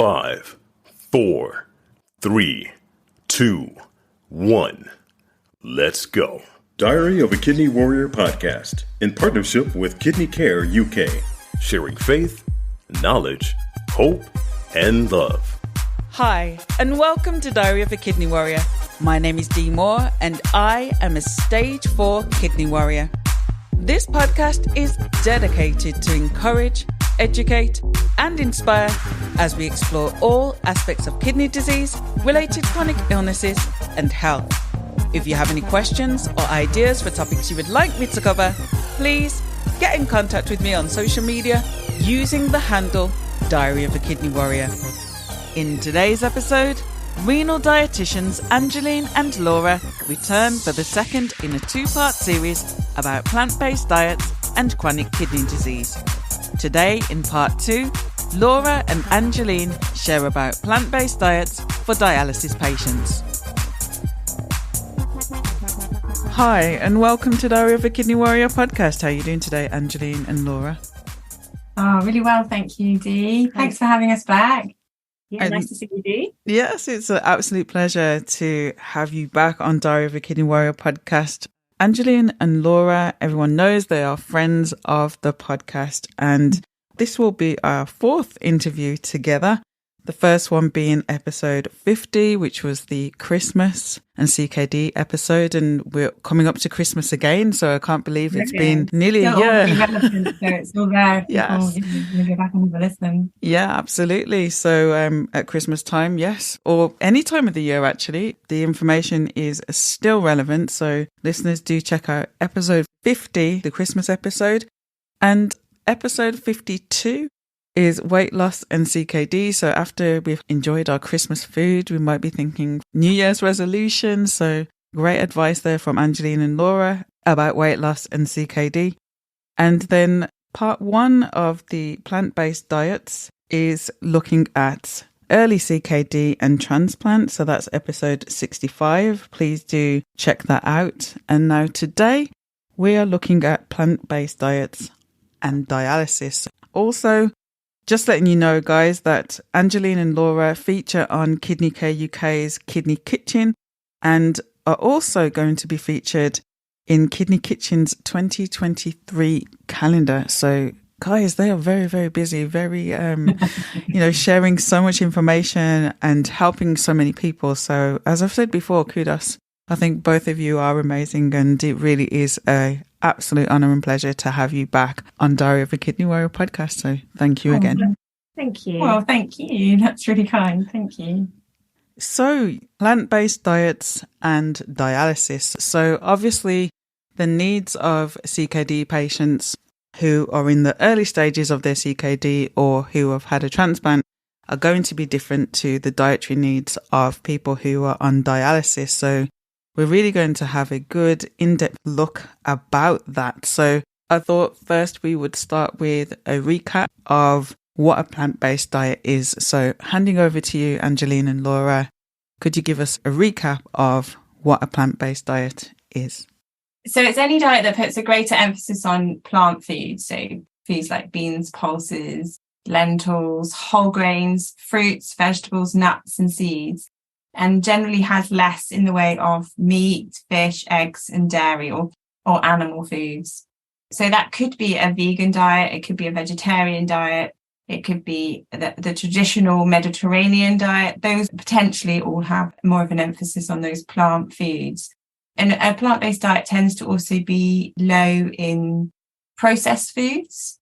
5, 4, 3, 2, 1. Let's go. Diary of a Kidney Warrior podcast in partnership with Kidney Care UK, sharing faith, knowledge, hope, and love. Hi, and welcome to Diary of a Kidney Warrior. My name is Dee Moore, and I am a Stage 4 Kidney Warrior. This podcast is dedicated to encourage, educate, and inspire as we explore all aspects of kidney disease, related chronic illnesses, and health. If you have any questions or ideas for topics you would like me to cover, please get in contact with me on social media using the handle Diary of a Kidney Warrior. In today's episode, Renal Dieticians Angeline and Laura return for the second in a two-part series about plant-based diets and chronic kidney disease. Today, in part 2, Laura and Angeline share about plant-based diets for dialysis patients. Hi, and welcome to Diary of a Kidney Warrior podcast. How are you doing today, Angeline and Laura? Oh, really well, thank you, Dee. Thanks for having us back. Yeah, nice to see you, Dee. Yes, it's an absolute pleasure to have you back on Diary of a Kidney Warrior podcast. Angeline and Laura, everyone knows they are friends of the podcast, and this will be our fourth interview together. The first one being episode 50, which was the Christmas and CKD episode, and we're coming up to Christmas again, so I can't believe it's been nearly a year. Relevant, so it's still there. Yes. You can go back and have a listen. Yeah, absolutely. So at Christmas time, yes, or any time of the year, actually, the information is still relevant. So listeners, do check out episode 50, the Christmas episode, and episode 52 is weight loss and CKD. So after we've enjoyed our Christmas food, we might be thinking New Year's resolution. So great advice there from Angeline and Laura about weight loss and CKD. And then part 1 of the plant-based diets is looking at early CKD and transplant. So that's episode 65. Please do check that out. And now today we are looking at plant-based diets and dialysis. Also, just letting you know, guys, that Angeline and Laura feature on Kidney Care UK's Kidney Kitchen and are also going to be featured in Kidney Kitchen's 2023 calendar. So, guys, they are very, very busy, very, sharing so much information and helping so many people. So, as I've said before, kudos. I think both of you are amazing, and it really is an absolute honour and pleasure to have you back on Diary of a Kidney Warrior podcast. So thank you again. Thank you. Well, thank you. That's really kind. Thank you. So plant-based diets and dialysis. So obviously the needs of CKD patients who are in the early stages of their CKD or who have had a transplant are going to be different to the dietary needs of people who are on dialysis. So we're really going to have a good in-depth look about that. So I thought first we would start with a recap of what a plant-based diet is. So handing over to you, Angeline and Laura, could you give us a recap of what a plant-based diet is? So it's any diet that puts a greater emphasis on plant foods. So foods like beans, pulses, lentils, whole grains, fruits, vegetables, nuts and seeds, and generally has less in the way of meat, fish, eggs and dairy or animal foods. So that could be a vegan diet, it could be a vegetarian diet, it could be the traditional Mediterranean diet. Those potentially all have more of an emphasis on those plant foods. And a plant-based diet tends to also be low in processed foods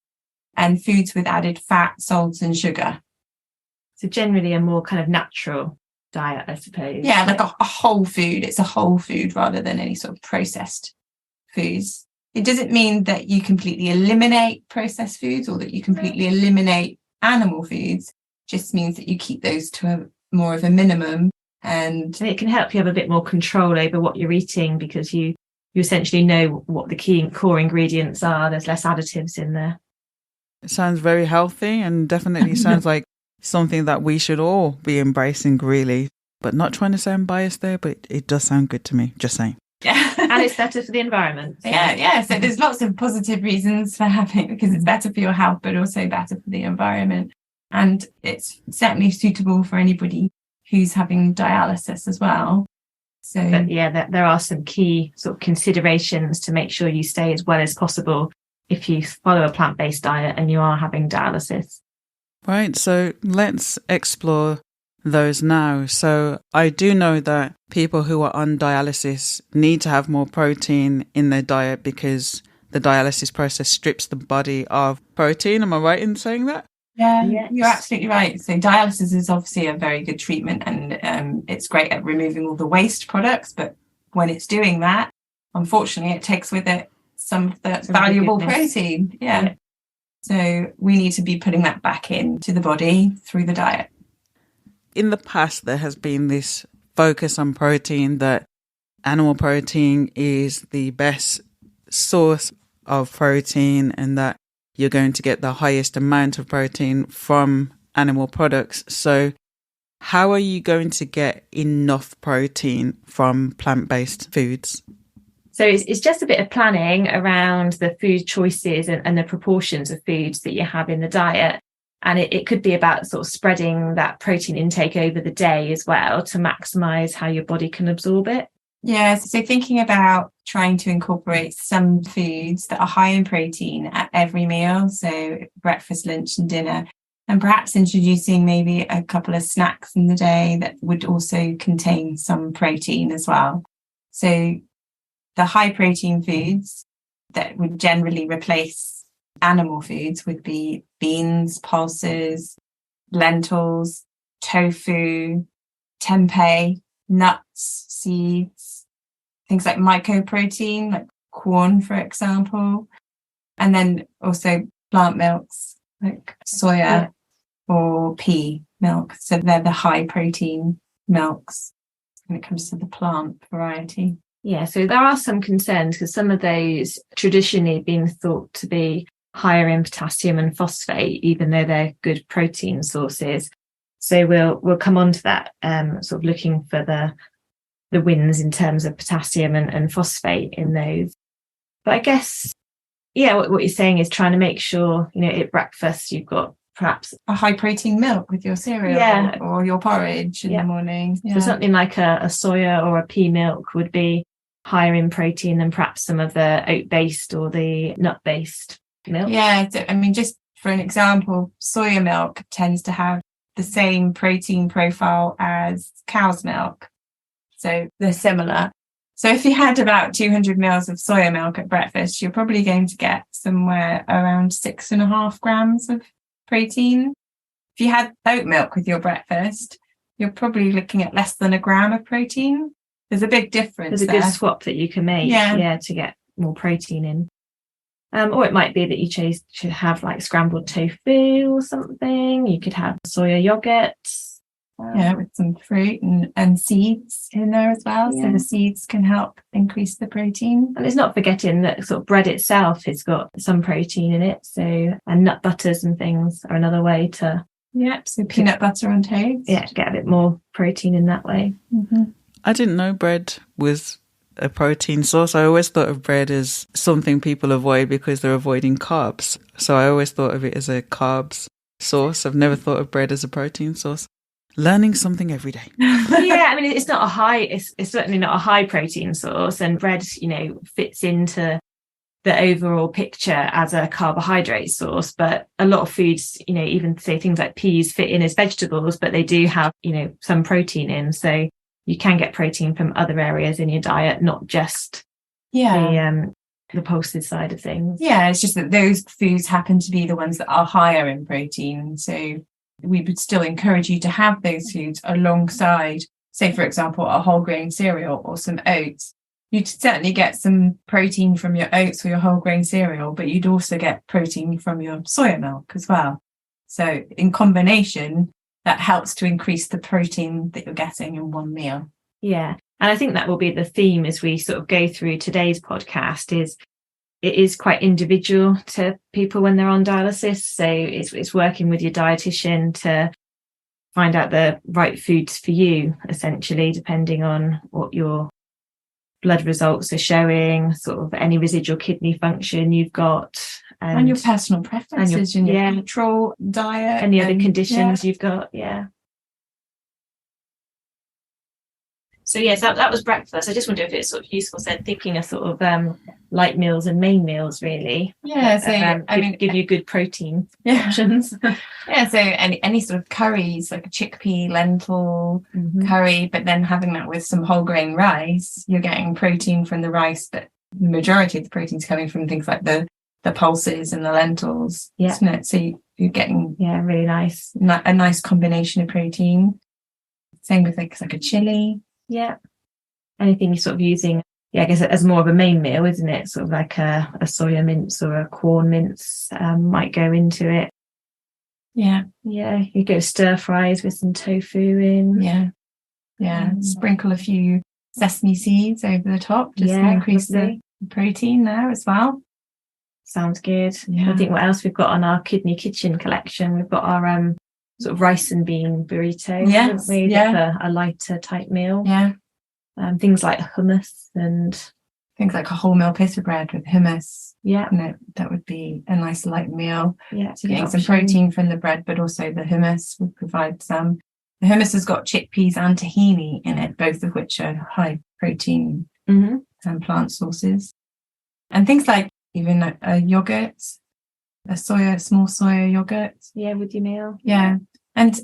and foods with added fat, salts and sugar. So generally a more kind of natural diet, I suppose. Yeah, like a whole food. It's a whole food rather than any sort of processed foods. It doesn't mean that you completely eliminate processed foods or that you completely eliminate animal foods. It just means that you keep those to more of a minimum. And it can help you have a bit more control over what you're eating because you essentially know what the key core ingredients are. There's less additives in there. It sounds very healthy and definitely sounds like something that we should all be embracing, really. But not trying to sound biased there, but it does sound good to me, just saying. Yeah. And it's better for the environment. Yeah. So there's lots of positive reasons for having it because it's better for your health, but also better for the environment. And it's certainly suitable for anybody who's having dialysis as well. So but yeah, there are some key sort of considerations to make sure you stay as well as possible if you follow a plant-based diet and you are having dialysis. Right, so let's explore those now. So I do know that people who are on dialysis need to have more protein in their diet because the dialysis process strips the body of protein. Am I right in saying that? Yeah, Yes. you're absolutely right. So dialysis is obviously a very good treatment, and it's great at removing all the waste products. But when it's doing that, unfortunately, it takes with it some of the valuable protein. Yeah. So we need to be putting that back into the body through the diet. In the past, there has been this focus on protein, that animal protein is the best source of protein and that you're going to get the highest amount of protein from animal products. So how are you going to get enough protein from plant-based foods? So it's just a bit of planning around the food choices and the proportions of foods that you have in the diet. And it could be about sort of spreading that protein intake over the day as well to maximise how your body can absorb it. Yeah, so thinking about trying to incorporate some foods that are high in protein at every meal, so breakfast, lunch and dinner, and perhaps introducing maybe a couple of snacks in the day that would also contain some protein as well. So the high protein foods that would generally replace animal foods would be beans, pulses, lentils, tofu, tempeh, nuts, seeds, things like mycoprotein, like corn, for example. And then also plant milks, like soya or pea milk. So they're the high protein milks when it comes to the plant variety. Yeah, so there are some concerns because some of those traditionally been thought to be higher in potassium and phosphate, even though they're good protein sources. So we'll come on to that, sort of looking for the wins in terms of potassium and phosphate in those. But I guess, yeah, what you're saying is trying to make sure, at breakfast you've got perhaps a high protein milk with your cereal or your porridge in the morning. So something like a soya or a pea milk would be higher in protein than perhaps some of the oat-based or the nut-based milk. Yeah, so, I mean, just for an example, soya milk tends to have the same protein profile as cow's milk. So they're similar. So if you had about 200 mils of soya milk at breakfast, you're probably going to get somewhere around 6.5 grams of protein. If you had oat milk with your breakfast, you're probably looking at less than a gram of protein. There's a big difference. There's a good swap that you can make, to get more protein in. Or it might be that you chose to have like scrambled tofu or something. You could have soya yogurt. With some fruit and seeds in there as well. Yeah. So the seeds can help increase the protein. And it's not forgetting that sort of bread itself has got some protein in it. So, and nut butters and things are another way to... Yeah, so peanut butter on toast. Yeah, to get a bit more protein in that way. Mm-hmm. I didn't know bread was a protein source. I always thought of bread as something people avoid because they're avoiding carbs. So I always thought of it as a carbs source. I've never thought of bread as a protein source. Learning something every day. Yeah, I mean, it's not a high, it's certainly not a high protein source, and bread, fits into the overall picture as a carbohydrate source. But a lot of foods, even say things like peas fit in as vegetables, but they do have, some protein in. So you can get protein from other areas in your diet, not just the pulses side of things. Yeah, it's just that those foods happen to be the ones that are higher in protein. So we would still encourage you to have those foods alongside, say, for example, a whole grain cereal or some oats. You'd certainly get some protein from your oats or your whole grain cereal, but you'd also get protein from your soya milk as well. So in combination, that helps to increase the protein that you're getting in one meal. Yeah. And I think that will be the theme as we sort of go through today's podcast is it is quite individual to people when they're on dialysis. So it's working with your dietitian to find out the right foods for you, essentially, depending on what your blood results are showing, sort of any residual kidney function you've got, and your personal preferences and your control diet, any other conditions you've got. So yes, that was breakfast. I just wonder if it's sort of useful, said thinking of sort of light meals and main meals, really. So give you good protein options. So any sort of curries, like a chickpea, lentil curry, but then having that with some whole grain rice, you're getting protein from the rice, but the majority of the protein's coming from things like the pulses and the lentils, isn't it? So you're getting really nice, a nice combination of protein. Same with like a chili. Anything you're sort of using, I guess as more of a main meal, isn't it? Sort of like a soya mince or a corn mince might go into it. You go stir fries with some tofu in. Sprinkle a few sesame seeds over the top just to increase the protein there as well. Sounds good. I think what else we've got on our Kidney Kitchen collection, we've got our sort of rice and bean burrito, haven't we? A lighter type meal. Things like hummus and things like a wholemeal pita bread with hummus. That would be a nice light meal. So getting some protein from the bread, but also the hummus would provide some. The hummus has got chickpeas and tahini in it, both of which are high protein and plant sources. And things like even a yogurt, small soya yogurt. With your meal. And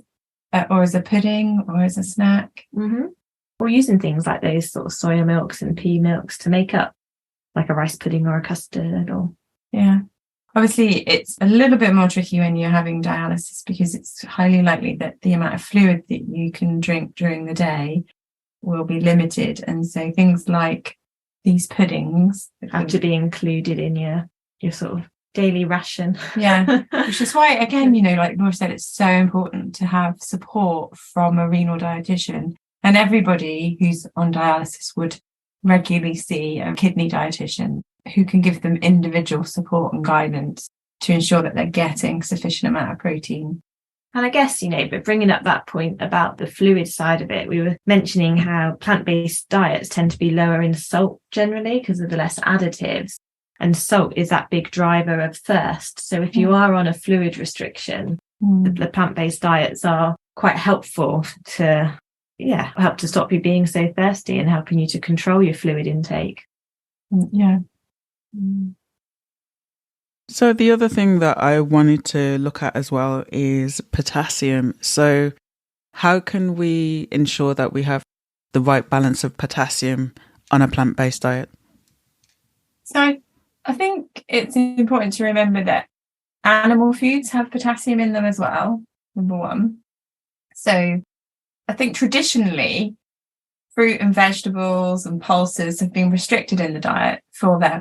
or as a pudding or as a snack. Or using things like those sort of soya milks and pea milks to make up like a rice pudding or a custard or. Obviously, it's a little bit more tricky when you're having dialysis because it's highly likely that the amount of fluid that you can drink during the day will be limited. And so things like these puddings have to be included in your sort of daily ration. Which is why, again, like Laura said, it's so important to have support from a renal dietitian. And everybody who's on dialysis would regularly see a kidney dietitian who can give them individual support and guidance to ensure that they're getting sufficient amount of protein. And I guess, but bringing up that point about the fluid side of it, we were mentioning how plant-based diets tend to be lower in salt generally because of the less additives. And salt is that big driver of thirst. So if you are on a fluid restriction, the plant-based diets are quite helpful to help to stop you being so thirsty and helping you to control your fluid intake. So the other thing that I wanted to look at as well is potassium. So how can we ensure that we have the right balance of potassium on a plant-based diet? So I think it's important to remember that animal foods have potassium in them as well, number one. So I think traditionally fruit and vegetables and pulses have been restricted in the diet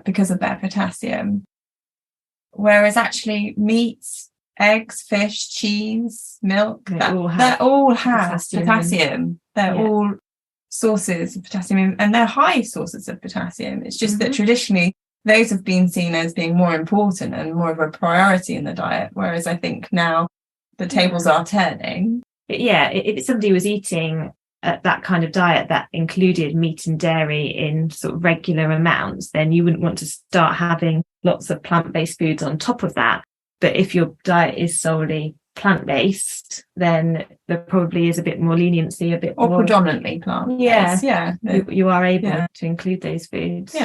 because of their potassium. Whereas actually meats, eggs, fish, cheese, milk, they all have potassium. They're all sources of potassium and they're high sources of potassium. It's just that traditionally those have been seen as being more important and more of a priority in the diet. Whereas I think now the tables are turning. But if somebody was eating that kind of diet that included meat and dairy in sort of regular amounts, then you wouldn't want to start having lots of plant-based foods on top of that. But if your diet is solely plant-based, then there probably is a bit more leniency, or more predominantly plant-based. You are able to include those foods.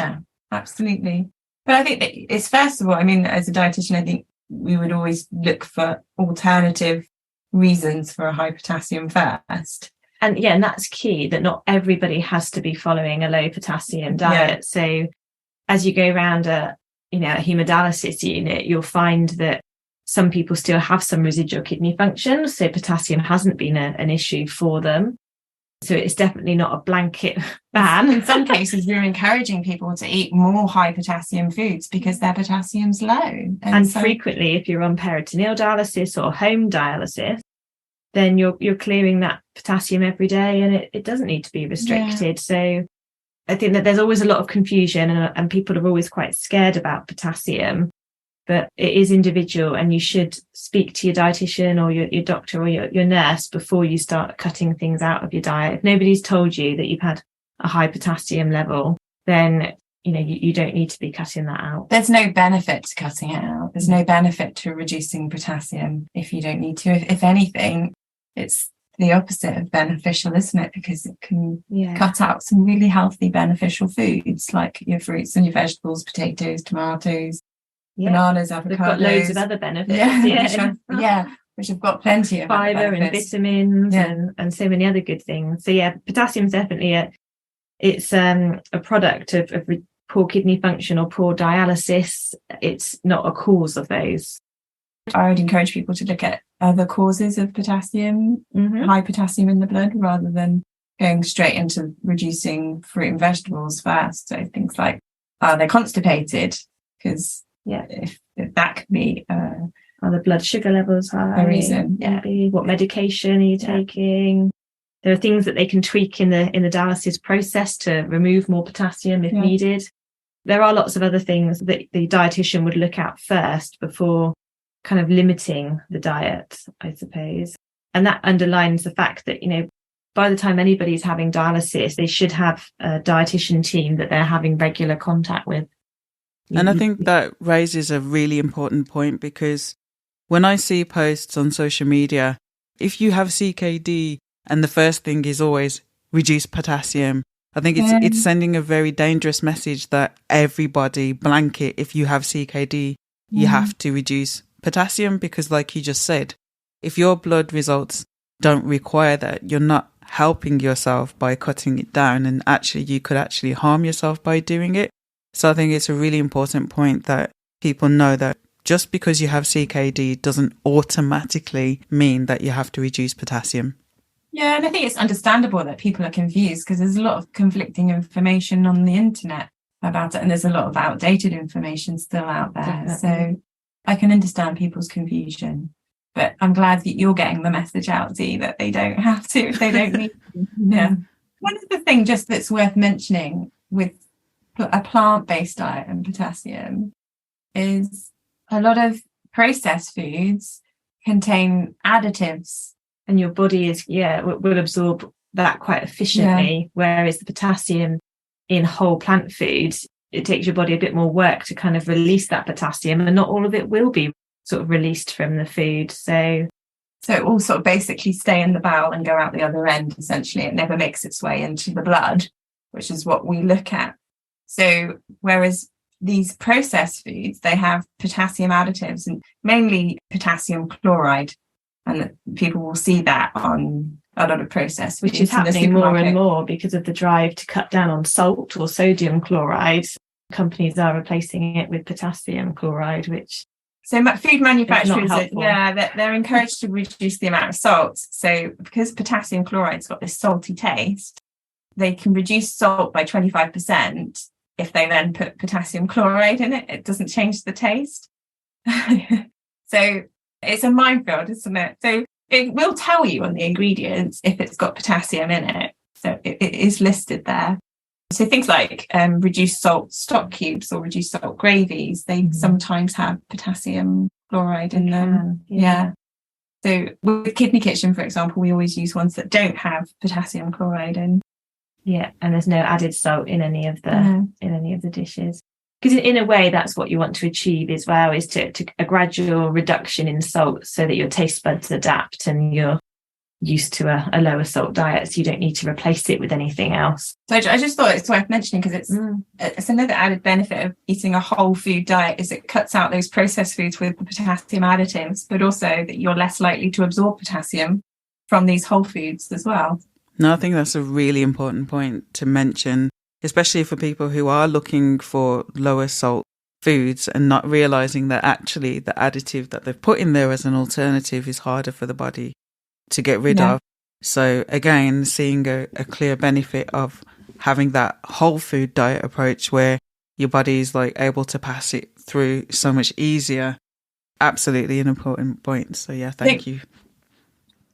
Absolutely. But I think that it's, first of all, as a dietitian, I think we would always look for alternative reasons for a high potassium first. And that's key, that not everybody has to be following a low potassium diet. So as you go around a hemodialysis unit, you'll find that some people still have some residual kidney function. So potassium hasn't been an issue for them. So it's definitely not a blanket ban. In some cases, we're encouraging people to eat more high potassium foods because their potassium's low. And frequently, if you're on peritoneal dialysis or home dialysis, then you're clearing that potassium every day and it doesn't need to be restricted. So I think that there's always a lot of confusion and people are always quite scared about potassium, but it is individual and you should speak to your dietitian or your doctor or your nurse before you start cutting things out of your diet. If nobody's told you that you've had a high potassium level, then you don't need to be cutting that out. There's no benefit to cutting it out. There's no benefit to reducing potassium if you don't need to. If anything, it's the opposite of beneficial, isn't it? Because it can cut out some really healthy, beneficial foods like your fruits and your vegetables, potatoes, tomatoes, bananas, avocados. They've got loads of other benefits. Which have got plenty of fibre and vitamins and so many other good things. So potassium is definitely a product of poor kidney function or poor dialysis. It's not a cause of those. I would encourage people to look at other causes of potassium, high potassium in the blood, rather than going straight into reducing fruit and vegetables first. So things like, are they constipated? Because if that could be are the blood sugar levels high? A reason. Maybe. What medication are you taking? There are things that they can tweak in the dialysis process to remove more potassium if needed. There are lots of other things that the dietitian would look at first before kind of limiting the diet, I suppose. And that underlines the fact that, by the time anybody's having dialysis, they should have a dietitian team that they're having regular contact with. And I think that raises a really important point, because when I see posts on social media, if you have CKD and the first thing is always reduce potassium, I think it's sending a very dangerous message that everybody blanket, if you have CKD, you have to reduce potassium, because like you just said, if your blood results don't require that, you're not helping yourself by cutting it down, and actually you could actually harm yourself by doing it. So I think it's a really important point that people know that just because you have CKD doesn't automatically mean that you have to reduce potassium. Yeah, and I think it's understandable that people are confused, because there's a lot of conflicting information on the internet about it, and there's a lot of outdated information still out there. Definitely. So I can understand people's confusion, but I'm glad that you're getting the message out, Dee, that they don't have to, if they don't need to. One other thing just that's worth mentioning with a plant-based diet and potassium is a lot of processed foods contain additives, and your body will absorb that quite efficiently, whereas the potassium in whole plant foods, it takes your body a bit more work to kind of release that potassium, and not all of it will be sort of released from the food. So it will sort of basically stay in the bowel and go out the other end, essentially. It never makes its way into the blood, which is what we look at. So whereas these processed foods, they have potassium additives, and mainly potassium chloride, and people will see that on a lot of processed foods, which is happening more and more because of the drive to cut down on salt or sodium chloride. Companies are replacing it with potassium chloride, which food manufacturers they're encouraged to reduce the amount of salt. So because potassium chloride's got this salty taste, they can reduce salt by 25%. If they then put potassium chloride in it, it doesn't change the taste. So it's a minefield, isn't it? So it will tell you on the ingredients if it's got potassium in it. So it is listed there. So things like reduced salt stock cubes or reduced salt gravies, they sometimes have potassium chloride in them. So with Kidney Kitchen, for example, we always use ones that don't have potassium chloride in. Yeah, and there's no added salt in any of the dishes. Because in a way, that's what you want to achieve as well, is to a gradual reduction in salt so that your taste buds adapt and you're used to a lower salt diet, so you don't need to replace it with anything else. So I just thought it's worth mentioning, because it's another added benefit of eating a whole food diet, is it cuts out those processed foods with the potassium additives, but also that you're less likely to absorb potassium from these whole foods as well. No, I think that's a really important point to mention, especially for people who are looking for lower salt foods and not realising that actually the additive that they've put in there as an alternative is harder for the body to get rid of. So again, seeing a clear benefit of having that whole food diet approach where your body is like able to pass it through so much easier. Absolutely an important point. So thank you.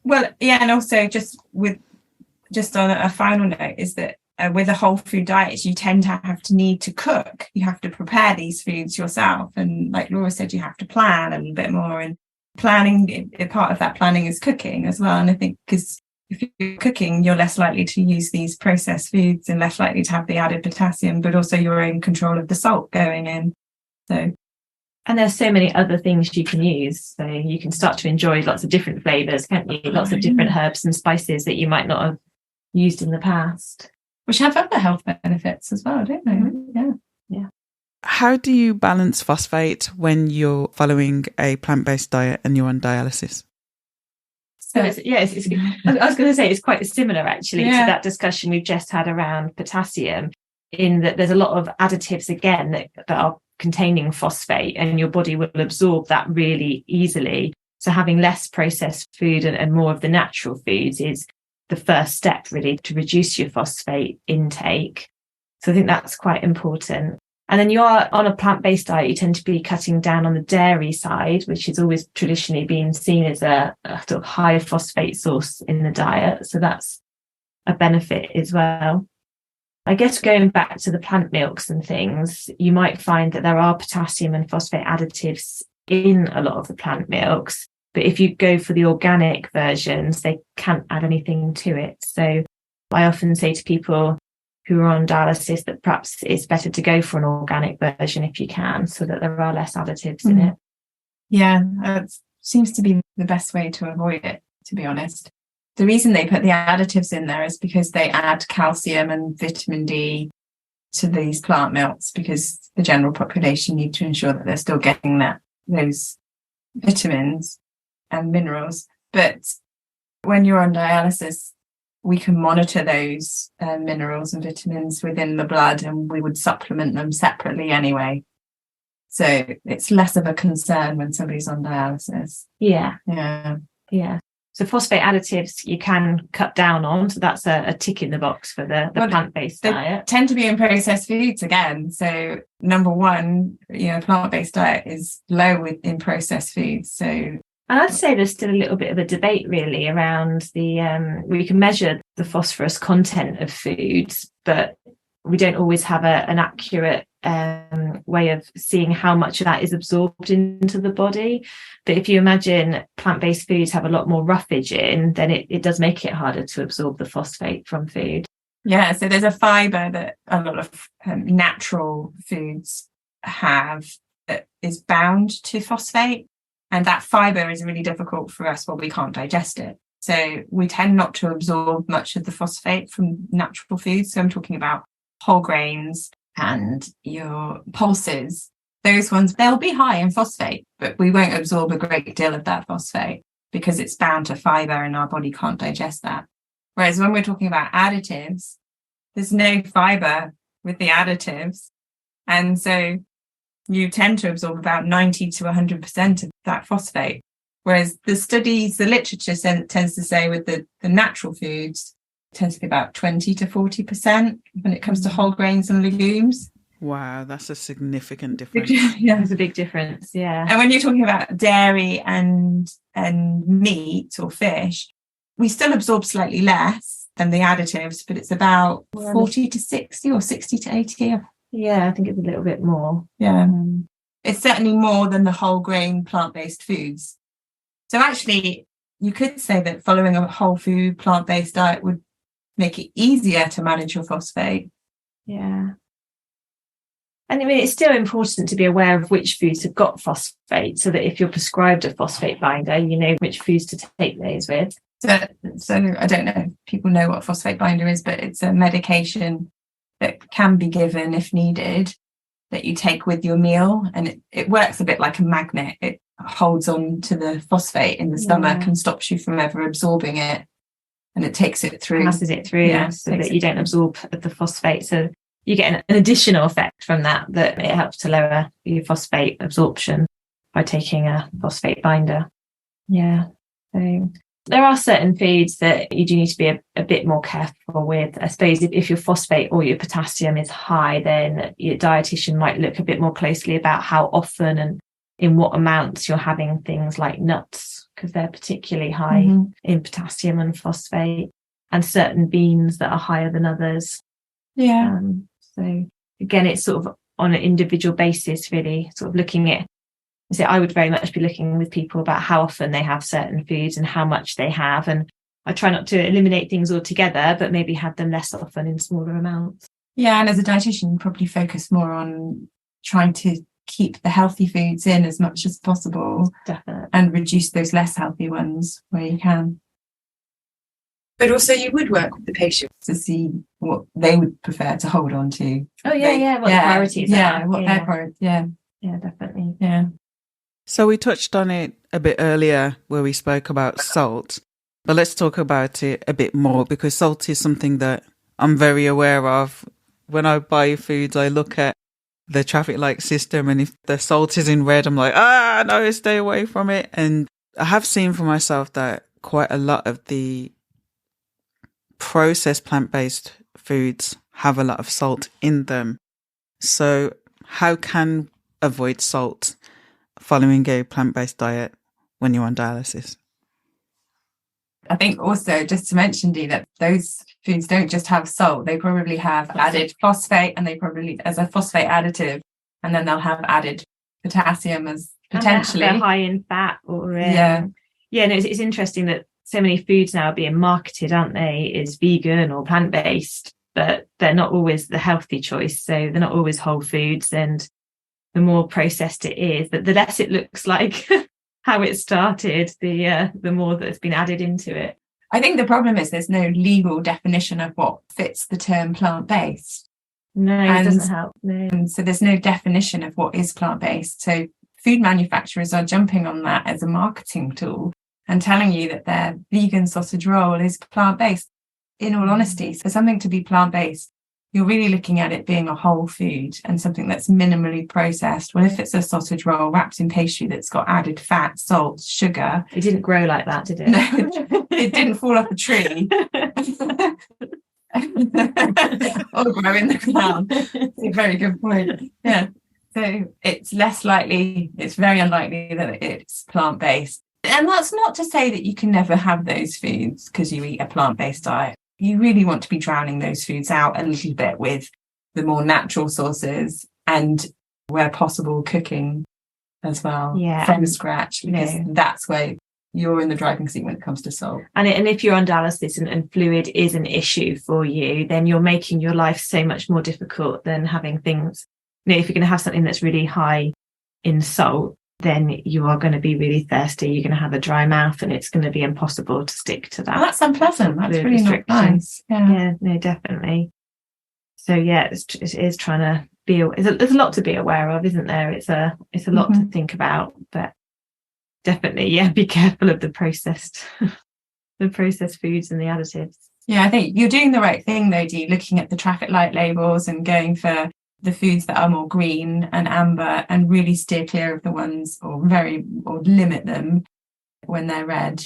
Well, and also just on a final note is that with a whole food diet, you tend to have to need to cook. You have to prepare these foods yourself. And like Laura said, you have to plan a little bit more. And planning, part of that planning is cooking as well. And I think because if you're cooking, you're less likely to use these processed foods and less likely to have the added potassium, but also your own control of the salt going in. So, and there's so many other things you can use. So you can start to enjoy lots of different flavors, can't you? Lots of different herbs and spices that you might not have used in the past. Which have other health benefits as well, don't they? Mm-hmm. Yeah. How do you balance phosphate when you're following a plant-based diet and you're on dialysis? So I was going to say it's quite similar actually to that discussion we've just had around potassium, in that there's a lot of additives again that are containing phosphate, and your body will absorb that really easily. So having less processed food and more of the natural foods is the first step really to reduce your phosphate intake. So I think that's quite important. And then you are on a plant-based diet, you tend to be cutting down on the dairy side, which has always traditionally been seen as a sort of high phosphate source in the diet. So that's a benefit as well. I guess going back to the plant milks and things, you might find that there are potassium and phosphate additives in a lot of the plant milks. But if you go for the organic versions, they can't add anything to it. So I often say to people who are on dialysis that perhaps it's better to go for an organic version if you can, so that there are less additives in it. Yeah, that seems to be the best way to avoid it, to be honest. The reason they put the additives in there is because they add calcium and vitamin D to these plant milks, because the general population need to ensure that they're still getting those vitamins and minerals. But when you're on dialysis, we can monitor those minerals and vitamins within the blood, and we would supplement them separately anyway. So it's less of a concern when somebody's on dialysis. Yeah. Yeah. So phosphate additives you can cut down on. So that's a tick in the box for the plant-based diet. Tend to be in processed foods again. So number one, plant-based diet is low in processed foods. So, and I'd say there's still a little bit of a debate really around we can measure the phosphorus content of foods, but we don't always have an accurate way of seeing how much of that is absorbed into the body. But if you imagine plant-based foods have a lot more roughage in, then it does make it harder to absorb the phosphate from food. Yeah, so there's a fibre that a lot of natural foods have that is bound to phosphate. And that fibre is really difficult for us we can't digest it. So we tend not to absorb much of the phosphate from natural foods. So I'm talking about whole grains and your pulses. Those ones, they'll be high in phosphate, but we won't absorb a great deal of that phosphate because it's bound to fibre and our body can't digest that. Whereas when we're talking about additives, there's no fibre with the additives. And so you tend to absorb about 90 to 100% of that phosphate. Whereas the literature tends to say with the natural foods, it tends to be about 20 to 40% when it comes to whole grains and legumes. Wow, that's a significant difference. Yeah, it's a big difference. Yeah. And when you're talking about dairy and meat or fish, we still absorb slightly less than the additives, but it's about 40 to 60 or 60 to 80. Yeah, I think it's a little bit more. Yeah. It's certainly more than the whole grain plant-based foods. So actually, you could say that following a whole food plant-based diet would make it easier to manage your phosphate. Yeah. And I mean, it's still important to be aware of which foods have got phosphate, so that if you're prescribed a phosphate binder, you know which foods to take those with. So I don't know if people know what a phosphate binder is, but it's a medication that can be given if needed, that you take with your meal, and it works a bit like a magnet. It holds on to the phosphate in the stomach and stops you from ever absorbing it, and it takes it through. Passes it through, so that you don't absorb the phosphate. So you get an additional effect from that it helps to lower your phosphate absorption by taking a phosphate binder. Yeah. So there are certain foods that you do need to be a bit more careful with. I suppose if your phosphate or your potassium is high, then your dietitian might look a bit more closely about how often and in what amounts you're having things like nuts, because they're particularly high in potassium and phosphate, and certain beans that are higher than others. Yeah. So again, it's sort of on an individual basis, really, sort of looking at. So I would very much be looking with people about how often they have certain foods and how much they have. And I try not to eliminate things altogether, but maybe have them less often in smaller amounts. Yeah, and as a dietitian, you probably focus more on trying to keep the healthy foods in as much as possible. Definitely. And reduce those less healthy ones where you can. But also you would work with the patients to see what they would prefer to hold on to. Oh, yeah, what the priorities are. Their priorities, Yeah, definitely. Yeah. So we touched on it a bit earlier where we spoke about salt, but let's talk about it a bit more, because salt is something that I'm very aware of. When I buy foods, I look at the traffic light system, and if the salt is in red, I'm like, no, stay away from it. And I have seen for myself that quite a lot of the processed plant-based foods have a lot of salt in them. So how can avoid salt following a plant-based diet when you're on dialysis? I think also, just to mention, Dee, that those foods don't just have salt. They probably have added phosphate, and they probably as a phosphate additive, and then they'll have added potassium as potentially they're high in fat. Or no, it's interesting that so many foods now are being marketed, aren't they, as vegan or plant-based, but they're not always the healthy choice. So they're not always whole foods, and the more processed it is, the less it looks like how it started, the more that's been added into it. I think the problem is there's no legal definition of what fits the term plant-based. No, it doesn't help. No. And so there's no definition of what is plant-based. So food manufacturers are jumping on that as a marketing tool and telling you that their vegan sausage roll is plant-based. In all honesty, for something to be plant-based, you're really looking at it being a whole food and something that's minimally processed. Well, if it's a sausage roll wrapped in pastry that's got added fat, salt, sugar. It didn't grow like that, did it? No, it didn't fall off a tree. Or grow in the ground. It's a very good point. Yeah. So it's very unlikely that it's plant-based. And that's not to say that you can never have those foods because you eat a plant-based diet. You really want to be drowning those foods out a little bit with the more natural sources, and where possible cooking as well from scratch, because that's where you're in the driving seat when it comes to salt. And if you're on dialysis and fluid is an issue for you, then you're making your life so much more difficult than having things, if you're going to have something that's really high in salt, then you are going to be really thirsty. You're going to have a dry mouth, and it's going to be impossible to stick to that. Well, that's unpleasant. That's really not nice. Yeah, no, definitely. So it is trying to be. There's a lot to be aware of, isn't there? It's a lot to think about, but definitely, be careful of the processed foods and the additives. Yeah, I think you're doing the right thing though, Dee, looking at the traffic light labels and going for the foods that are more green and amber, and really steer clear of the ones or limit them when they're red.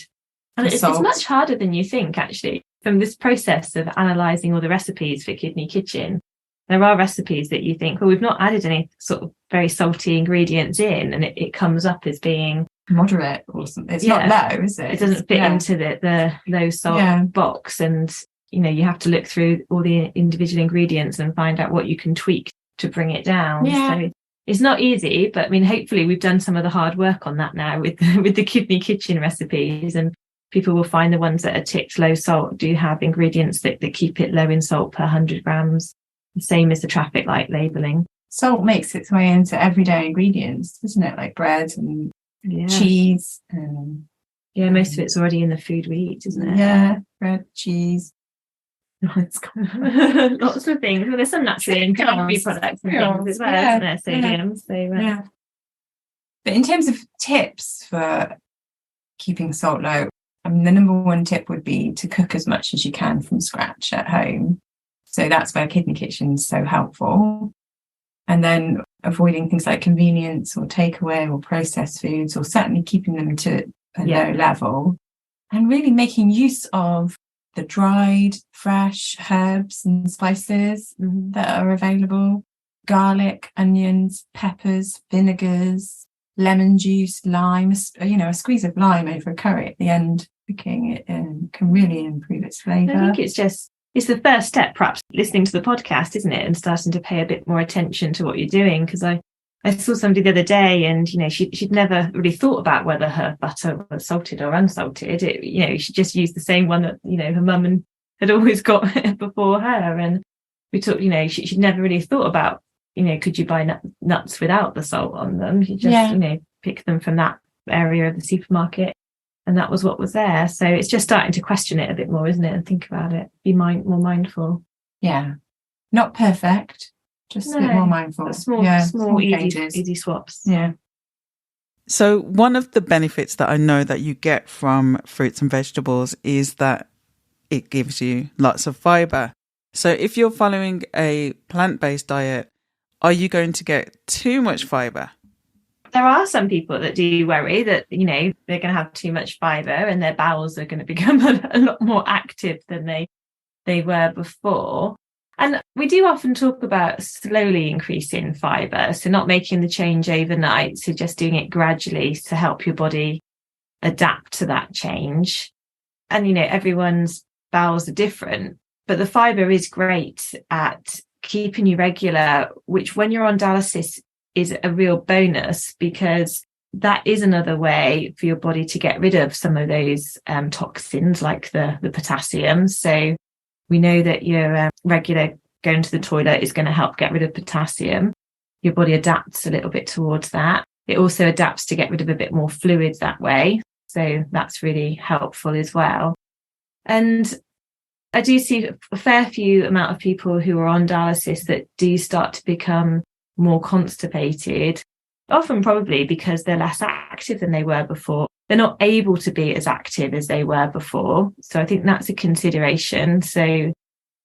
And it's much harder than you think, actually. From this process of analysing all the recipes for Kidney Kitchen, there are recipes that you think, we've not added any sort of very salty ingredients in, and it comes up as being moderate or something. It's not low, is it? It doesn't fit into the low salt box, and you have to look through all the individual ingredients and find out what you can tweak to bring it down. So it's not easy, but hopefully we've done some of the hard work on that now with the Kidney Kitchen recipes, and people will find the ones that are ticked low salt do have ingredients that keep it low in salt per 100 grams, the same as the traffic light labelling. Salt makes its way into everyday ingredients, doesn't it? Like bread and cheese. Most of it's already in the food we eat, isn't it? Yeah, bread, cheese. Lots of things. Well, there's some naturally and calorie products and things as well, isn't there? Sodium. So, But in terms of tips for keeping salt low, the number one tip would be to cook as much as you can from scratch at home. So that's where Kidney Kitchen is so helpful. And then avoiding things like convenience or takeaway or processed foods, or certainly keeping them to a low level, and really making use of the dried, fresh herbs and spices that are available. Garlic, onions, peppers, vinegars, lemon juice, lime, a squeeze of lime over a curry at the end, cooking it can really improve its flavour. I think it's the first step, perhaps, listening to the podcast, isn't it? And starting to pay a bit more attention to what you're doing. Because I I saw somebody the other day, and she'd never really thought about whether her butter was salted or unsalted. She just used the same one that her mum had always got before her, and we talked. She'd never really thought about could you buy nuts without the salt on them? You just pick them from that area of the supermarket, and that was what was there. So it's just starting to question it a bit more, isn't it, and think about it, be more mindful. Yeah, not perfect. Just a bit more mindful. Small easy swaps. Yeah. So one of the benefits that I know that you get from fruits and vegetables is that it gives you lots of fibre. So if you're following a plant-based diet, are you going to get too much fibre? There are some people that do worry that, they're going to have too much fibre and their bowels are going to become a lot more active than they were before. And we do often talk about slowly increasing fibre, so not making the change overnight, so just doing it gradually to help your body adapt to that change. And, everyone's bowels are different, but the fibre is great at keeping you regular, which when you're on dialysis is a real bonus, because that is another way for your body to get rid of some of those toxins like the potassium. So we know that your regular going to the toilet is going to help get rid of potassium. Your body adapts a little bit towards that. It also adapts to get rid of a bit more fluid that way. So that's really helpful as well. And I do see a fair few amount of people who are on dialysis that do start to become more constipated, often probably because they're less active than they were before. They're not able to be as active as they were before. So I think that's a consideration. So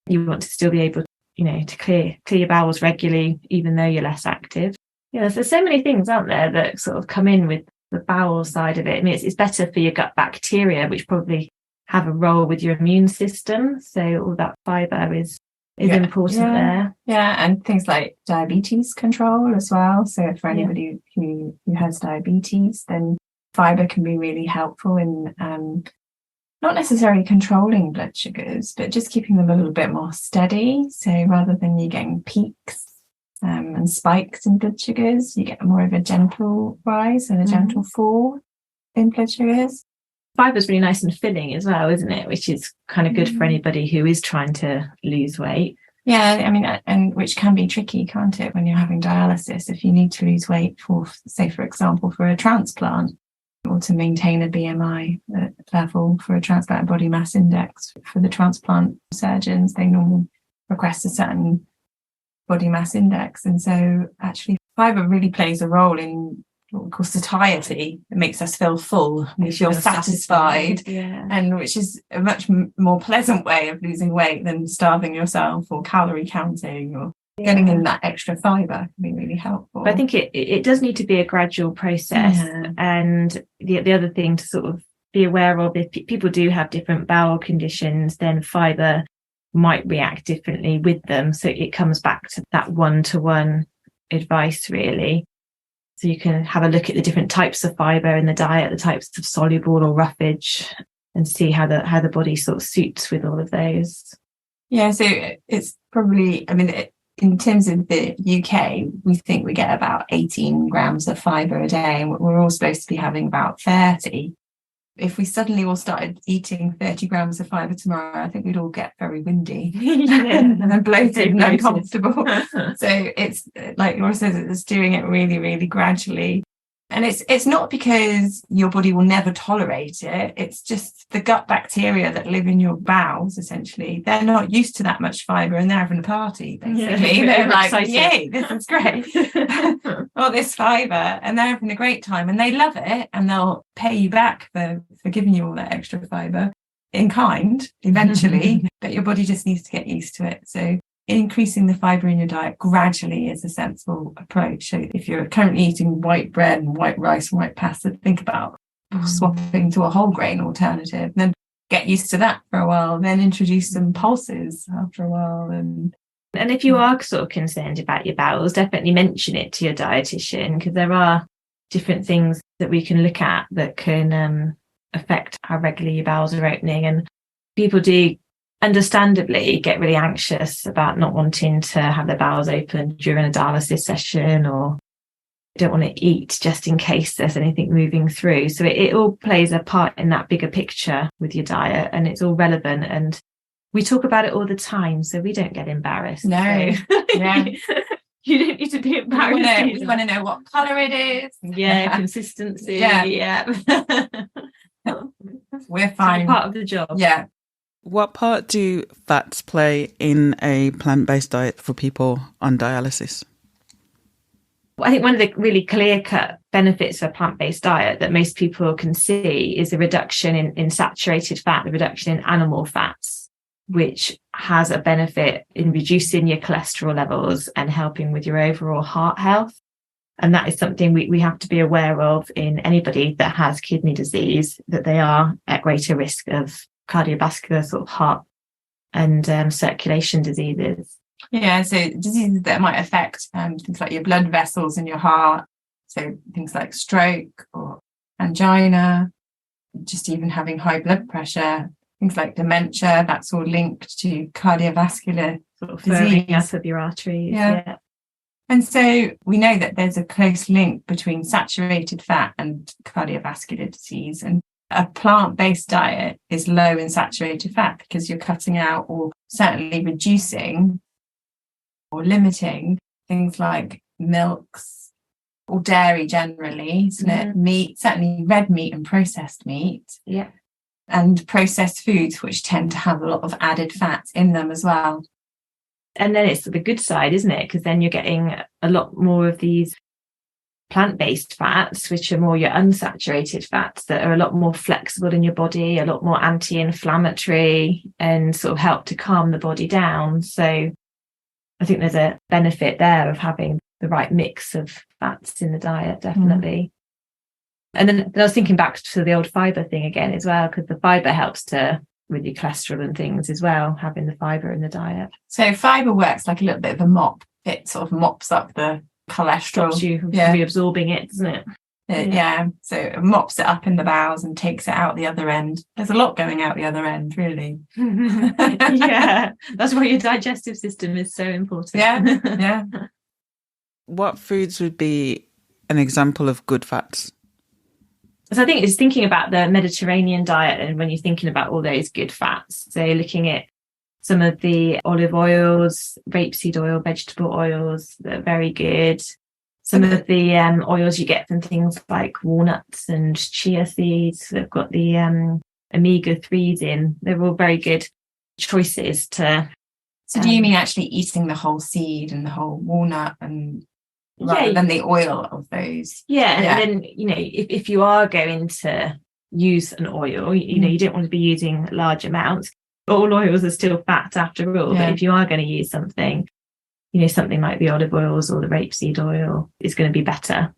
you want to still be able, to clear your bowels regularly, even though you're less active. Yeah, there's so many things, aren't there, that sort of come in with the bowel side of it. I mean, it's better for your gut bacteria, which probably have a role with your immune system. So all that fibre is important there. Yeah, and things like diabetes control as well. So for anybody who has diabetes, then fibre can be really helpful in not necessarily controlling blood sugars, but just keeping them a little bit more steady. So rather than you getting peaks and spikes in blood sugars, you get more of a gentle rise and a gentle fall in blood sugars. Fibre is really nice and filling as well, isn't it? Which is kind of good for anybody who is trying to lose weight. Yeah, I mean, and which can be tricky, can't it, when you're having dialysis? If you need to lose weight for, say, for example, for a transplant, or to maintain a BMI level for a transplant body mass index, for the transplant surgeons, they normally request a certain body mass index. And so actually fibre really plays a role in what we call satiety. It makes us feel full, we feel satisfied, and which is a much more pleasant way of losing weight than starving yourself or calorie counting or getting in that extra fibre can be really helpful. But I think it does need to be a gradual process. And the other thing to sort of be aware of, if people do have different bowel conditions, then fibre might react differently with them. So it comes back to that one-to-one advice, really. So you can have a look at the different types of fibre in the diet, the types of soluble or roughage, and see how the body sort of suits with all of those. Yeah, so it's probably, in terms of the UK, we think we get about 18 grams of fibre a day, and we're all supposed to be having about 30. If we suddenly all started eating 30 grams of fibre tomorrow, I think we'd all get very windy and bloated and uncomfortable. So it's like Laura says, it's doing it really, really gradually. And it's not because your body will never tolerate it. It's just the gut bacteria that live in your bowels, essentially. They're not used to that much fibre and they're having a party, basically. They're like, yay, this is great. All this fibre. And they're having a great time and they love it. And they'll pay you back for giving you all that extra fibre in kind, eventually. But your body just needs to get used to it. So increasing the fibre in your diet gradually is a sensible approach. So if you're currently eating white bread and white rice and white pasta, think about swapping to a whole grain alternative. Then get used to that for a while, then introduce some pulses after a while. And if you are sort of concerned about your bowels, definitely mention it to your dietitian, because there are different things that we can look at that can affect how regularly your bowels are opening. And people do understandably get really anxious about not wanting to have their bowels open during a dialysis session or don't want to eat just in case there's anything moving through. So it all plays a part in that bigger picture with your diet, and it's all relevant, and we talk about it all the time, so we don't get embarrassed. No. So. Yeah. You don't need to be embarrassed. We want to know what colour it is. Yeah, consistency. Yeah. We're fine. It's part of the job. Yeah. What part do fats play in a plant-based diet for people on dialysis? I think one of the really clear-cut benefits of a plant-based diet that most people can see is the reduction in saturated fat, the reduction in animal fats, which has a benefit in reducing your cholesterol levels and helping with your overall heart health. And that is something we have to be aware of in anybody that has kidney disease, that they are at greater risk of cardiovascular sort of heart and circulation diseases. Yeah, so diseases that might affect things like your blood vessels in your heart. So things like stroke or angina, just even having high blood pressure, things like dementia, that's all linked to cardiovascular sort of disease. Up of your arteries. Yeah. And so we know that there's a close link between saturated fat and cardiovascular disease. And a plant-based diet is low in saturated fat because you're cutting out or certainly reducing or limiting things like milks or dairy generally, isn't it? Meat, certainly red meat and processed meat. Yeah. And processed foods, which tend to have a lot of added fats in them as well. And then it's the good side, isn't it? Because then you're getting a lot more of these plant-based fats, which are more your unsaturated fats that are a lot more flexible in your body, a lot more anti-inflammatory, and sort of help to calm the body down. So I think there's a benefit there of having the right mix of fats in the diet, definitely. And then I was thinking back to the old fibre thing again as well, because the fibre helps with your cholesterol and things as well, having the fibre in the diet. So fibre works like a little bit of a mop. It sort of mops up the cholesterol. Stops you reabsorbing it, doesn't it? Yeah. So it mops it up in the bowels and takes it out the other end. There's a lot going out the other end, really. Yeah. That's why your digestive system is so important. Yeah. What foods would be an example of good fats? So I think it's thinking about the Mediterranean diet, and when you're thinking about all those good fats, so looking at some of the olive oils, rapeseed oil, vegetable oils that are very good. Some of the oils you get from things like walnuts and chia seeds, they've got the omega-3s in. They're all very good choices to... So do you mean actually eating the whole seed and the whole walnut and... rather than the oil of those? And then, if you are going to use an oil, you don't want to be using large amounts. All oils are still fat after all, but if you are going to use something, something like the olive oils or the rapeseed oil is going to be better.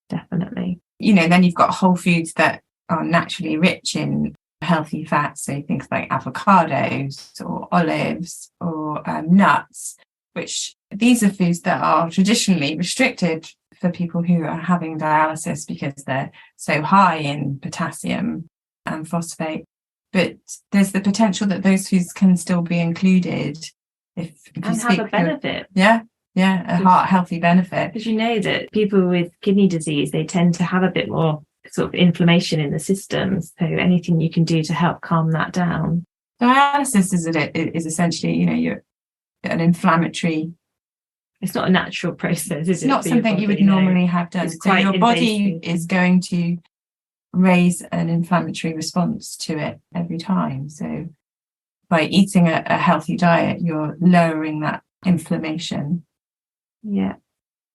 Definitely. Then you've got whole foods that are naturally rich in healthy fats, so things like avocados or olives or nuts, which these are foods that are traditionally restricted for people who are having dialysis because they're so high in potassium and phosphate. But there's the potential that those foods can still be included if and have a benefit. A heart healthy benefit. Because that people with kidney disease, they tend to have a bit more sort of inflammation in the systems. So anything you can do to help calm that down. Dialysis is essentially, you're an inflammatory. It's not a natural process, is it? It's not something you would normally have done. So your body is going to raise an inflammatory response to it every time. So by eating a healthy diet, you're lowering that inflammation. Yeah.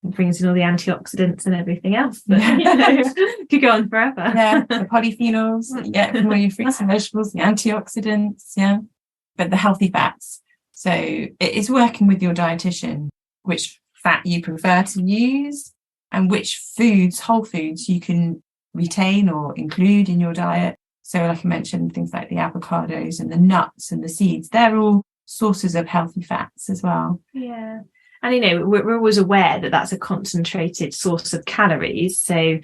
It brings in all the antioxidants and everything else that could go on forever. Yeah, the polyphenols that you get from all your fruits and vegetables, the antioxidants, but the healthy fats. So it is working with your dietitian which fat you prefer to use and which foods, whole foods, you can retain or include in your diet. So like I mentioned, things like the avocados and the nuts and the seeds, they're all sources of healthy fats as well. Yeah. And, we're always aware that that's a concentrated source of calories. So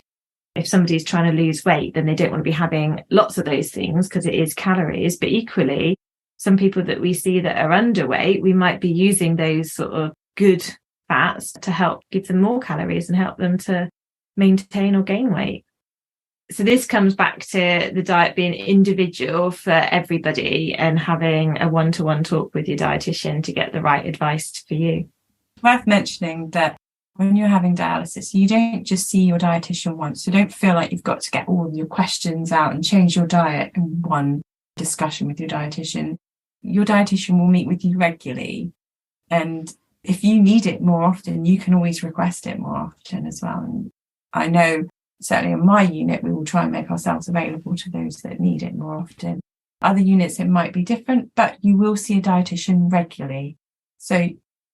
if somebody's trying to lose weight, then they don't want to be having lots of those things because it is calories. But equally, some people that we see that are underweight, we might be using those sort of good fats to help give them more calories and help them to maintain or gain weight. So this comes back to the diet being individual for everybody and having a one-to-one talk with your dietitian to get the right advice for you. Worth mentioning that when you're having dialysis, you don't just see your dietitian once. So don't feel like you've got to get all of your questions out and change your diet in one discussion with your dietitian. Your dietitian will meet with you regularly. And if you need it more often, you can always request it more often as well. And I know certainly in my unit, we will try and make ourselves available to those that need it more often. Other units, it might be different, but you will see a dietitian regularly. So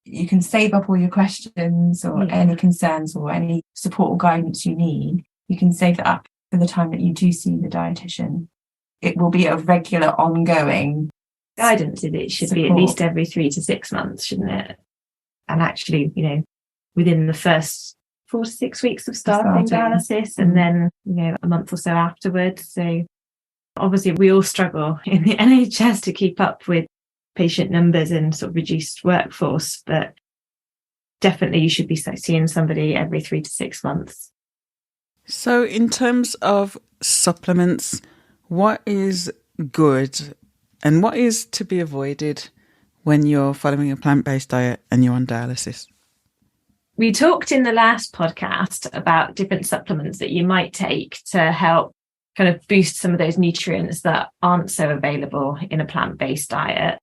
you can save up all your questions or any concerns or any support or guidance you need. You can save that up for the time that you do see the dietitian. It will be a regular, ongoing guidance. It should be at least every 3 to 6 months, shouldn't it? And actually, within the first 4 to 6 weeks of starting dialysis, and then, a month or so afterwards. So obviously we all struggle in the NHS to keep up with patient numbers and sort of reduced workforce, but definitely you should be seeing somebody every 3 to 6 months. So in terms of supplements, what is good and what is to be avoided when you're following a plant-based diet and you're on dialysis? We talked in the last podcast about different supplements that you might take to help kind of boost some of those nutrients that aren't so available in a plant-based diet.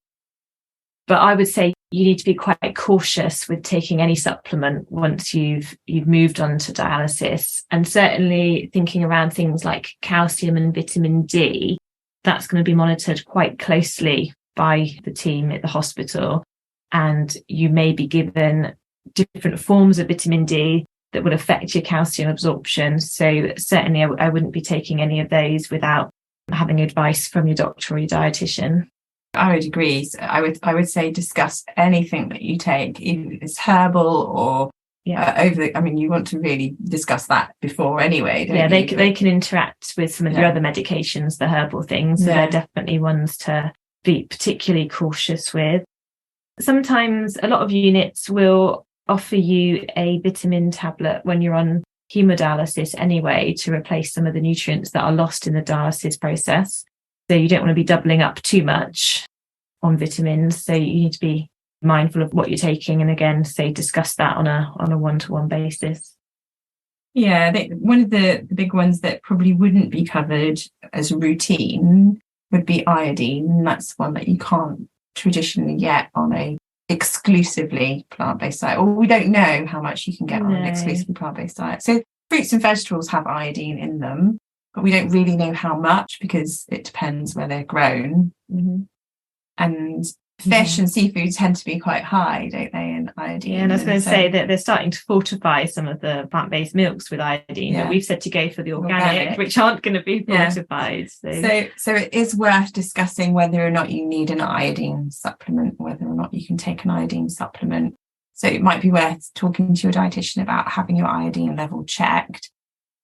But I would say you need to be quite cautious with taking any supplement once you've moved on to dialysis. And certainly thinking around things like calcium and vitamin D, that's going to be monitored quite closely by the team at the hospital. And you may be given different forms of vitamin D that would affect your calcium absorption. So certainly I wouldn't be taking any of those without having advice from your doctor or your dietitian. I would agree. So I would say discuss anything that you take, even if it's herbal or you want to really discuss that before anyway. They can interact with some of your other medications, the herbal things. So they're definitely ones to be particularly cautious with. Sometimes a lot of units will offer you a vitamin tablet when you're on hemodialysis anyway to replace some of the nutrients that are lost in the dialysis process. So you don't want to be doubling up too much on vitamins. So you need to be mindful of what you're taking. And again, discuss that on a one-to-one basis. Yeah, one of the big ones that probably wouldn't be covered as a routine would be iodine. And that's one that you can't traditionally get on a exclusively plant-based diet, or we don't know how much you can get on an exclusively plant-based diet. So fruits and vegetables have iodine in them, but we don't really know how much because it depends where they're grown. Mm-hmm. And fish and seafood tend to be quite high, don't they, in iodine? Yeah, and I was going to say that they're starting to fortify some of the plant-based milks with iodine, but we've said to go for the organic, which aren't going to be fortified. So it is worth discussing whether or not you need an iodine supplement, whether or not you can take an iodine supplement. So it might be worth talking to your dietitian about having your iodine level checked.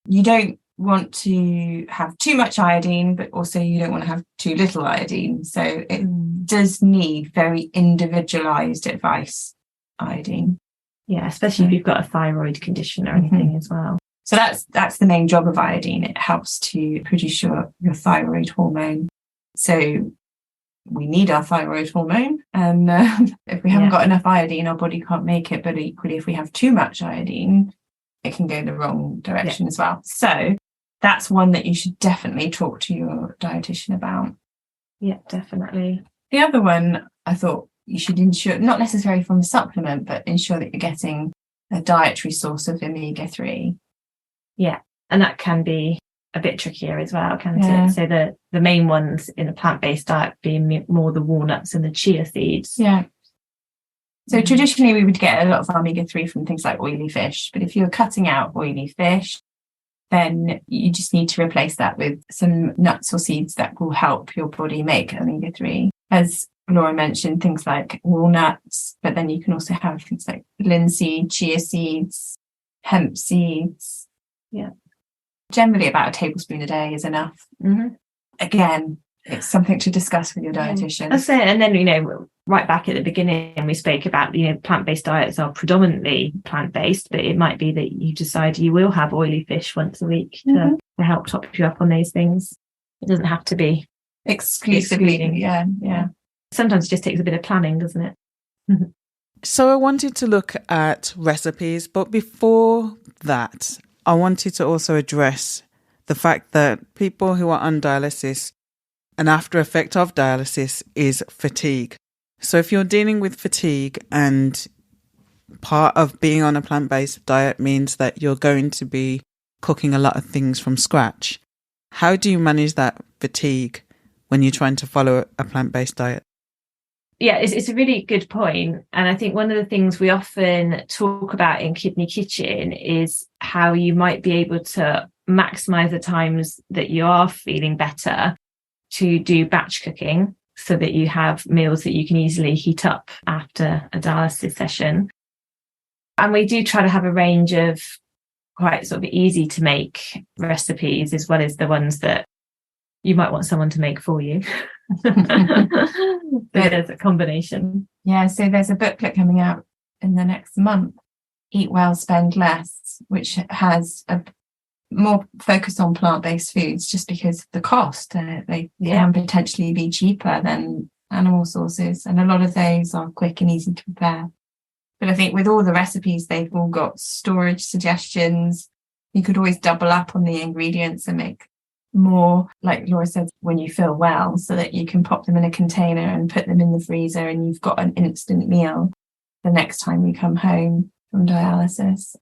You don't want to have too much iodine, but also you don't want to have too little iodine. So it does need very individualized advice, iodine. Yeah, especially if you've got a thyroid condition or anything as well. So that's the main job of iodine. It helps to produce your thyroid hormone. So we need our thyroid hormone, and if we haven't got enough iodine, our body can't make it. But equally, if we have too much iodine, it can go the wrong direction as well. So that's one that you should definitely talk to your dietitian about. Yeah, definitely. The other one I thought you should ensure, not necessarily from a supplement, but ensure that you're getting a dietary source of omega-3. Yeah, and that can be a bit trickier as well, can't it? So the main ones in a plant-based diet being more the walnuts and the chia seeds. Yeah. So traditionally we would get a lot of omega-3 from things like oily fish, but if you're cutting out oily fish, then you just need to replace that with some nuts or seeds that will help your body make omega-3. As Laura mentioned, things like walnuts, but then you can also have things like linseed, chia seeds, hemp seeds. Yeah. Generally about a tablespoon a day is enough. Mm-hmm. Again, it's something to discuss with your dietitian. That's it. And then, right back at the beginning, we spoke about, plant-based diets are predominantly plant-based, but it might be that you decide you will have oily fish once a week to help top you up on those things. It doesn't have to be exclusively. Yeah. Sometimes it just takes a bit of planning, doesn't it? So I wanted to look at recipes, but before that, I wanted to also address the fact that people who are on dialysis, an after effect of dialysis is fatigue. So if you're dealing with fatigue, and part of being on a plant-based diet means that you're going to be cooking a lot of things from scratch, how do you manage that fatigue when you're trying to follow a plant-based diet? Yeah, it's a really good point. And I think one of the things we often talk about in Kidney Kitchen is how you might be able to maximize the times that you are feeling better to do batch cooking so that you have meals that you can easily heat up after a dialysis session. And we do try to have a range of quite sort of easy to make recipes, as well as the ones that you might want someone to make for you. There's a combination. Yeah, so there's a booklet coming out in the next month, Eat Well, Spend Less, which has a more focus on plant-based foods just because of the cost. They can potentially be cheaper than animal sources, and a lot of those are quick and easy to prepare. But I think with all the recipes, they've all got storage suggestions. You could always double up on the ingredients and make more, like Laura said, when you feel well, so that you can pop them in a container and put them in the freezer, and you've got an instant meal the next time you come home from dialysis.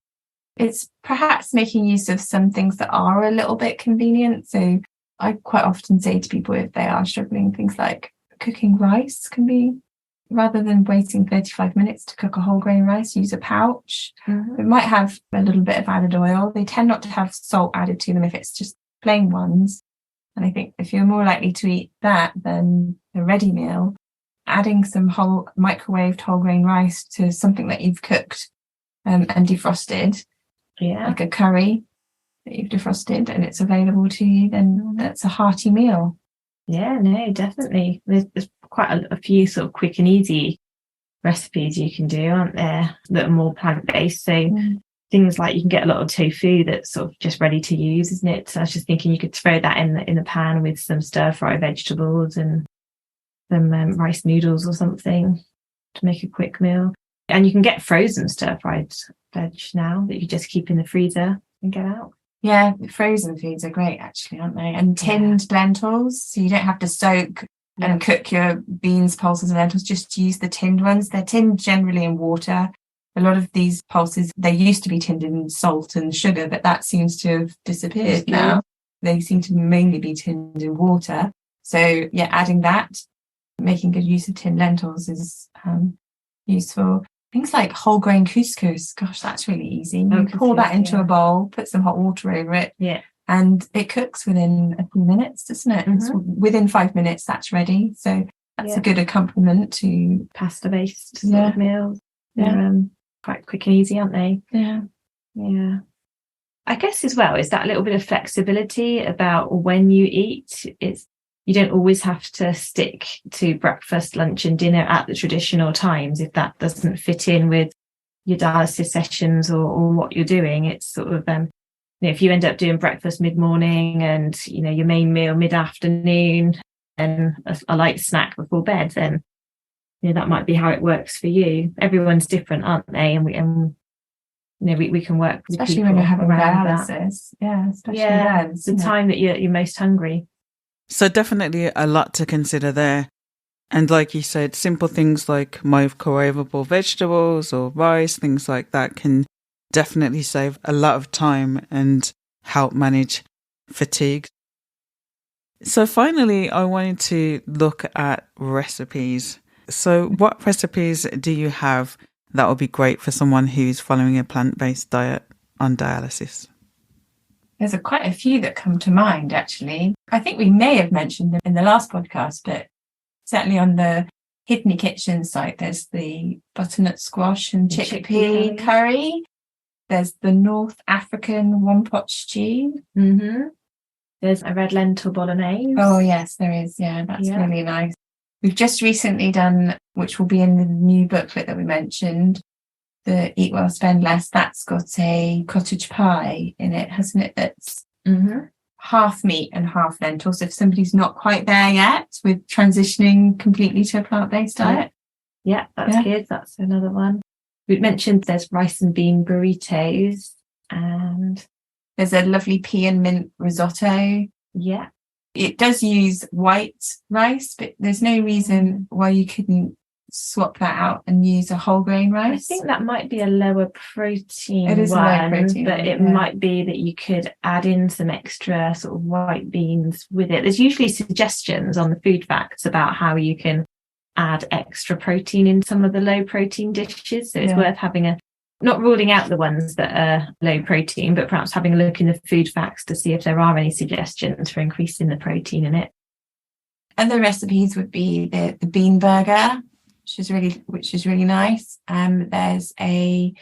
It's perhaps making use of some things that are a little bit convenient. So I quite often say to people, if they are struggling, things like cooking rice can be, rather than waiting 35 minutes to cook a whole grain rice, use a pouch. It might have a little bit of added oil. They tend not to have salt added to them if it's just plain ones. And I think if you're more likely to eat that than a ready meal, adding some whole microwaved whole grain rice to something that you've cooked and defrosted, like a curry that you've defrosted and it's available to you, then that's a hearty meal. Yeah, no, definitely. There's quite a few sort of quick and easy recipes you can do, aren't there, that are more plant-based. So things like you can get a lot of tofu that's sort of just ready to use, isn't it? So I was just thinking you could throw that in the pan with some stir-fry vegetables and some rice noodles or something to make a quick meal. And you can get frozen stir-fried veg now that you just keep in the freezer and get out. Yeah, frozen foods are great, actually, aren't they? And tinned lentils, so you don't have to soak and cook your beans, pulses and lentils, just use the tinned ones. They're tinned generally in water. A lot of these pulses, they used to be tinned in salt and sugar, but that seems to have disappeared now. They seem to mainly be tinned in water. So yeah, adding that, making good use of tinned lentils is useful. Things like whole grain couscous, gosh, that's really easy. You pour that into a bowl, put some hot water over it, and it cooks within a few minutes, doesn't it? It's within 5 minutes, that's ready. So that's a good accompaniment to pasta-based sort of meals. They're quite quick and easy, aren't they? Yeah. I guess as well, is that a little bit of flexibility about when you eat. You don't always have to stick to breakfast, lunch and dinner at the traditional times if that doesn't fit in with your dialysis sessions or what you're doing. It's sort of, if you end up doing breakfast mid-morning and, your main meal mid-afternoon and a light snack before bed, then, that might be how it works for you. Everyone's different, aren't they? And we can work with especially when you're having dialysis. Especially then. It's the time that you're most hungry. So definitely a lot to consider there. And like you said, simple things like microwavable vegetables or rice, things like that can definitely save a lot of time and help manage fatigue. So finally, I wanted to look at recipes. So what recipes do you have that would be great for someone who's following a plant-based diet on dialysis? There's quite a few that come to mind, actually. I think we may have mentioned them in the last podcast, but certainly on the Kidney Kitchen site, there's the butternut squash and chickpea curry. There's the North African one-pot stew. There's a red lentil bolognese. Oh, yes, there is. Yeah, that's really nice. We've just recently done, which will be in the new booklet that we mentioned, the Eat Well, Spend Less. That's got a cottage pie in it, hasn't it? That's half meat and half lentils. If somebody's not quite there yet with transitioning completely to a plant-based diet. Yeah, that's good. That's another one. We mentioned there's rice and bean burritos, and there's a lovely pea and mint risotto. Yeah. It does use white rice, but there's no reason why you couldn't swap that out and use a whole grain rice. I think that might be a lower protein It is one, a low protein, but it might be that you could add in some extra sort of white beans with it. There's usually suggestions on the food facts about how you can add extra protein in some of the low protein dishes. So it's worth having not ruling out the ones that are low protein, but perhaps having a look in the food facts to see if there are any suggestions for increasing the protein in it. Other recipes would be the bean burger, which is really nice. There's a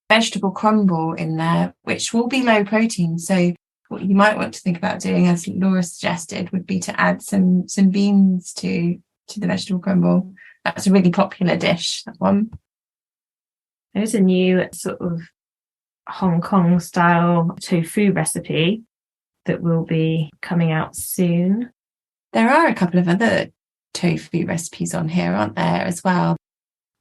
vegetable crumble in there, which will be low protein. So what you might want to think about doing, as Laura suggested, would be to add some beans to the vegetable crumble. That's a really popular dish, that one. There's a new sort of Hong Kong style tofu recipe that will be coming out soon. There are a couple of other tofu recipes on here, aren't there, as well?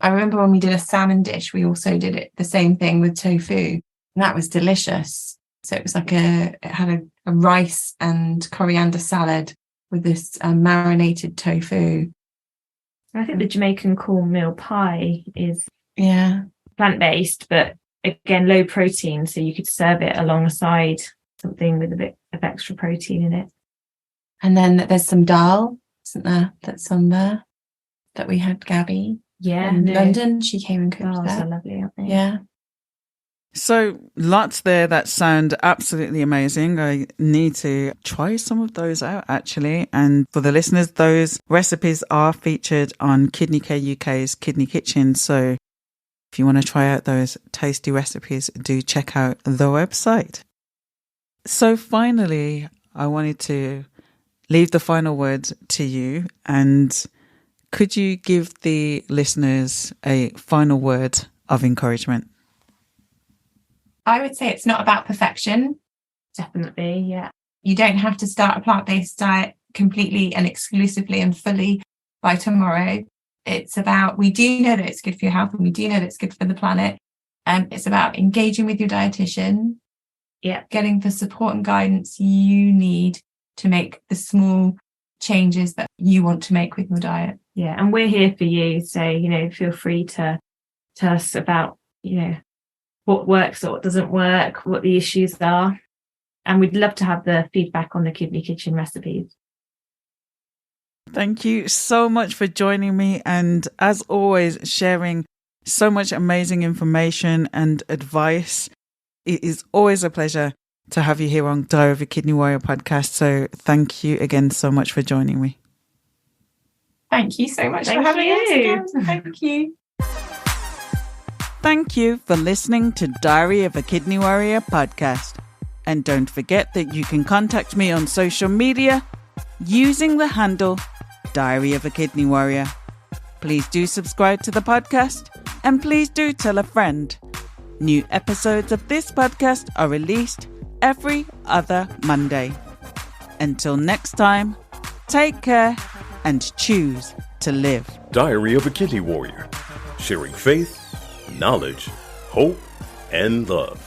I remember when we did a salmon dish, we also did it the same thing with tofu, and that was delicious. So it was like it had a rice and coriander salad with this marinated tofu. I think the Jamaican cornmeal pie is plant-based, but again, low protein. So you could serve it alongside something with a bit of extra protein in it. And then there's some dal, isn't there? That's on there that we had Gabby. In London. She came and cooked that. So lovely, aren't they? Yeah. So lots there that sound absolutely amazing. I need to try some of those out, actually. And for the listeners, those recipes are featured on Kidney Care UK's Kidney Kitchen. So if you want to try out those tasty recipes, do check out the website. So finally, I wanted to leave the final words to you. And could you give the listeners a final word of encouragement? I would say it's not about perfection. Definitely, yeah. You don't have to start a plant-based diet completely and exclusively and fully by tomorrow. It's about, we do know that it's good for your health and we do know that it's good for the planet. It's about engaging with your dietitian, getting the support and guidance you need to make the small changes that you want to make with your diet. Yeah, and we're here for you. So, feel free to tell us about, what works or what doesn't work, what the issues are. And we'd love to have the feedback on the Kidney Kitchen recipes. Thank you so much for joining me. And as always, sharing so much amazing information and advice. It is always a pleasure to have you here on Diary of a Kidney Warrior podcast. So thank you again so much for joining me. Thank you so much for having us again. Thank you. Thank you for listening to Diary of a Kidney Warrior podcast. And don't forget that you can contact me on social media using the handle Diary of a Kidney Warrior. Please do subscribe to the podcast and please do tell a friend. New episodes of this podcast are released every other Monday. Until next time, take care and choose to live. Diary of a Kidney Warrior, sharing faith, knowledge, hope, and love.